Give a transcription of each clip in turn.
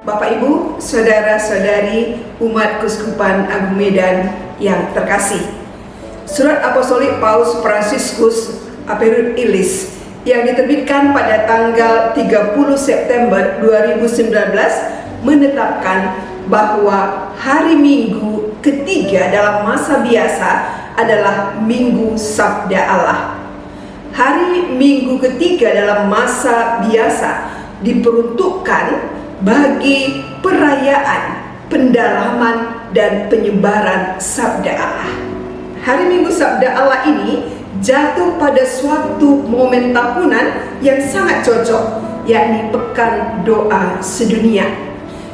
Bapak Ibu, saudara-saudari umat Keuskupan Agung Medan yang terkasih, Surat Apostolik Paus Fransiskus Aperut Ilis yang diterbitkan pada tanggal 30 September 2019 menetapkan bahwa hari Minggu ketiga dalam masa biasa adalah Minggu Sabda Allah. Hari Minggu ketiga dalam masa biasa diperuntukkan bagi perayaan, pendalaman, dan penyebaran Sabda Allah. Hari Minggu Sabda Allah ini jatuh pada suatu momen tahunan yang sangat cocok, yakni Pekan Doa Sedunia,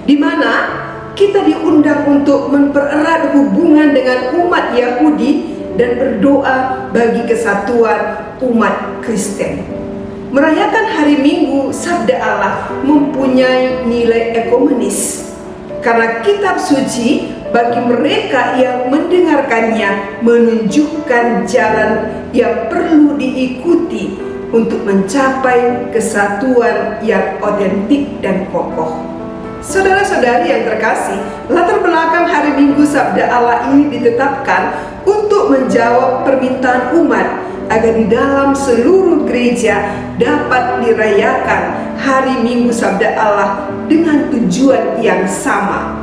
di mana kita diundang untuk mempererat hubungan dengan umat Yahudi dan berdoa bagi kesatuan umat Kristen. Merayakan hari Minggu Sabda Allah mempunyai nilai ekumenis, karena kitab suci bagi mereka yang mendengarkannya menunjukkan jalan yang perlu diikuti untuk mencapai kesatuan yang otentik dan kokoh. Saudara-saudari yang terkasih, latar belakang hari Minggu Sabda Allah ini ditetapkan untuk menjawab permintaan umat agar di dalam seluruh gereja dapat dirayakan hari Minggu Sabda Allah dengan tujuan yang sama.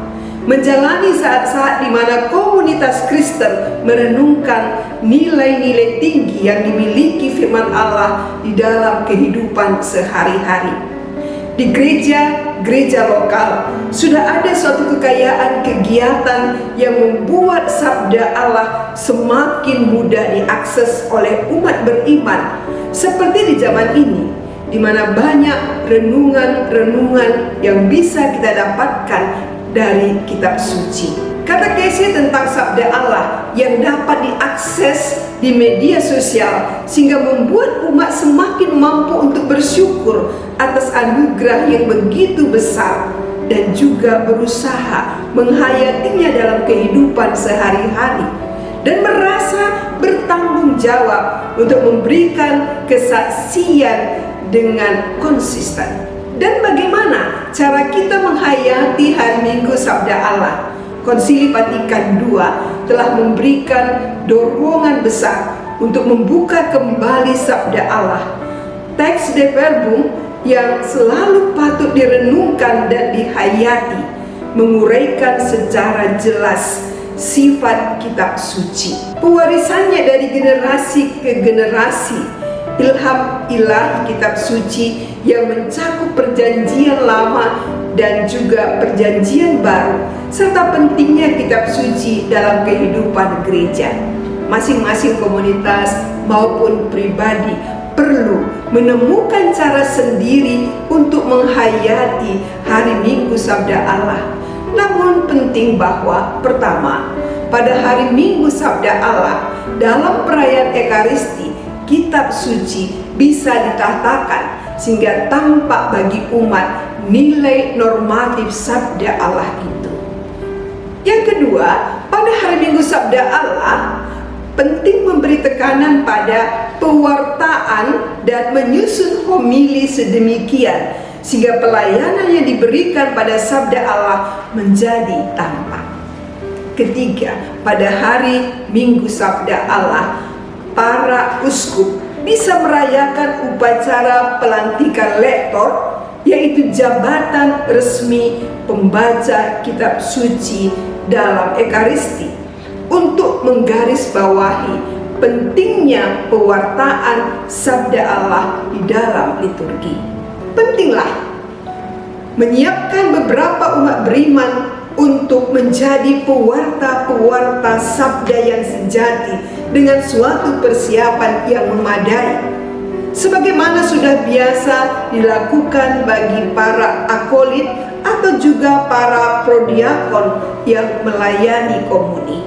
Menjalani saat-saat di mana komunitas Kristen merenungkan nilai-nilai tinggi yang dimiliki firman Allah di dalam kehidupan sehari-hari. Di gereja lokal sudah ada suatu kekayaan kegiatan yang membuat Sabda Allah semakin mudah diakses oleh umat beriman, seperti di zaman ini, di mana banyak renungan-renungan yang bisa kita dapatkan dari kitab suci. Katekesi tentang Sabda Allah yang dapat diakses di media sosial sehingga membuat umat semakin mampu untuk bersyukur atas anugerah yang begitu besar dan juga berusaha menghayatinya dalam kehidupan sehari-hari dan merasa bertanggung jawab untuk memberikan kesaksian dengan konsisten. Dan bagaimana cara kita menghayati hari Minggu Sabda Allah? Konsili Vatikan II telah memberikan dorongan besar untuk membuka kembali Sabda Allah. Teks De Verbum yang selalu patut direnungkan dan dihayati, menguraikan secara jelas sifat kitab suci. Pewarisannya dari generasi ke generasi, ilham ilahi kitab suci yang mencakup perjanjian lama dan juga perjanjian baru, serta pentingnya kitab suci dalam kehidupan gereja. Masing-masing komunitas maupun pribadi perlu menemukan cara sendiri untuk menghayati hari Minggu Sabda Allah. Namun penting bahwa pertama, pada hari Minggu Sabda Allah dalam perayaan Ekaristi, kitab suci bisa ditatakan sehingga tampak bagi umat nilai normatif Sabda Allah itu. Yang kedua, pada hari Minggu Sabda Allah penting memberi tekanan pada pewartaan dan menyusun homili sedemikian sehingga pelayanan yang diberikan pada Sabda Allah menjadi tampak. Ketiga, pada hari Minggu Sabda Allah, para uskup bisa merayakan upacara pelantikan lektor, yaitu jabatan resmi pembaca kitab suci dalam Ekaristi, untuk menggarisbawahi pentingnya pewartaan Sabda Allah di dalam liturgi. Pentinglah menyiapkan beberapa umat beriman untuk menjadi pewarta-pewarta Sabda yang sejati dengan suatu persiapan yang memadai, sebagaimana sudah biasa dilakukan bagi para akolit atau juga para prodiakon yang melayani komuni.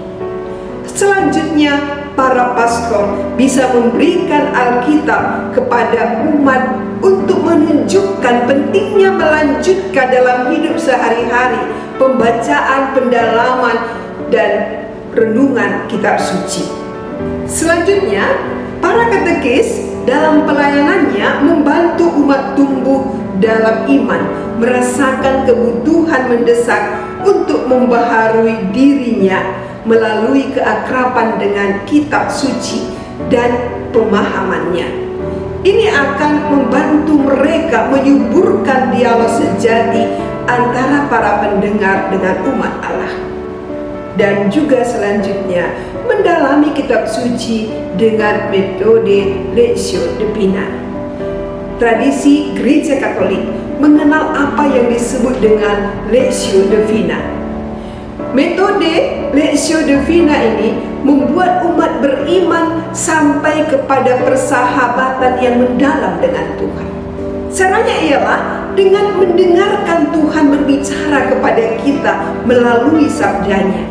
Selanjutnya, para pastor bisa memberikan Alkitab kepada umat untuk menunjukkan pentingnya melanjutkan dalam hidup sehari-hari pembacaan, pendalaman, dan renungan kitab suci. Selanjutnya, para katekis dalam pelayanannya membantu umat tumbuh dalam iman merasakan kebutuhan mendesak untuk membaharui dirinya melalui keakraban dengan kitab suci dan pemahamannya. Ini akan membantu mereka menyuburkan dialog sejati antara para pendengar dengan umat Allah. Dan juga selanjutnya mendalami kitab suci dengan metode Lectio Divina. Tradisi Gereja Katolik mengenal apa yang disebut dengan Lectio Divina. Metode Lectio Divina ini membuat umat beriman sampai kepada persahabatan yang mendalam dengan Tuhan. Caranya ialah dengan mendengarkan Tuhan berbicara kepada kita melalui sabdanya.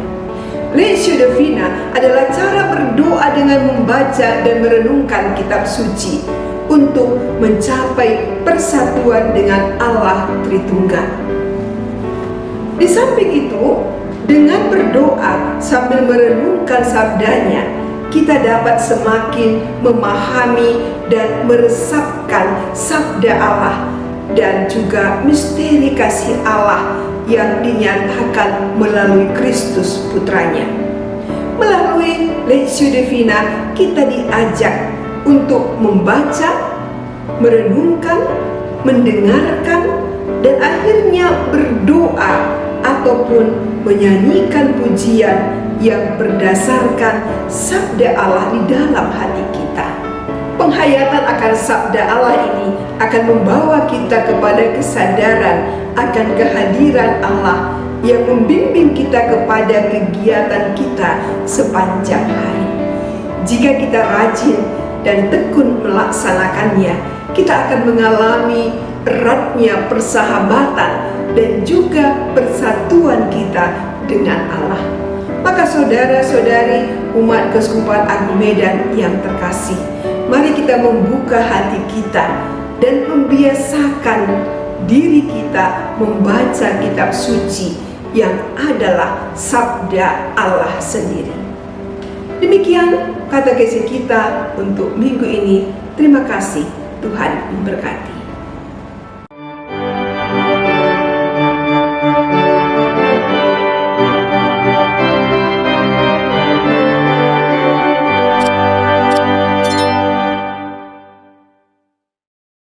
Lectio Divina adalah cara berdoa dengan membaca dan merenungkan kitab suci untuk mencapai persatuan dengan Allah Tritunggal. Di samping itu, dengan berdoa sambil merenungkan sabdanya, kita dapat semakin memahami dan meresapkan sabda Allah dan juga misteri kasih Allah yang dinyatakan melalui Kristus Putranya. Melalui Lectio Divina kita diajak untuk membaca, merenungkan, mendengarkan, dan akhirnya berdoa ataupun menyanyikan pujian yang berdasarkan sabda Allah di dalam hati kita. Penghayatan akan sabda Allah ini akan membawa kita kepada kesadaran akan kehadiran Allah yang membimbing kita kepada kegiatan kita sepanjang hari. Jika kita rajin dan tekun melaksanakannya, kita akan mengalami eratnya persahabatan dan juga persatuan kita dengan Allah. Maka saudara-saudari umat Keuskupan Agung Medan yang terkasih, mari kita membuka hati kita dan membiasakan diri kita membaca kitab suci yang adalah sabda Allah sendiri. Demikian katechese kita untuk minggu ini. Terima kasih, Tuhan memberkati.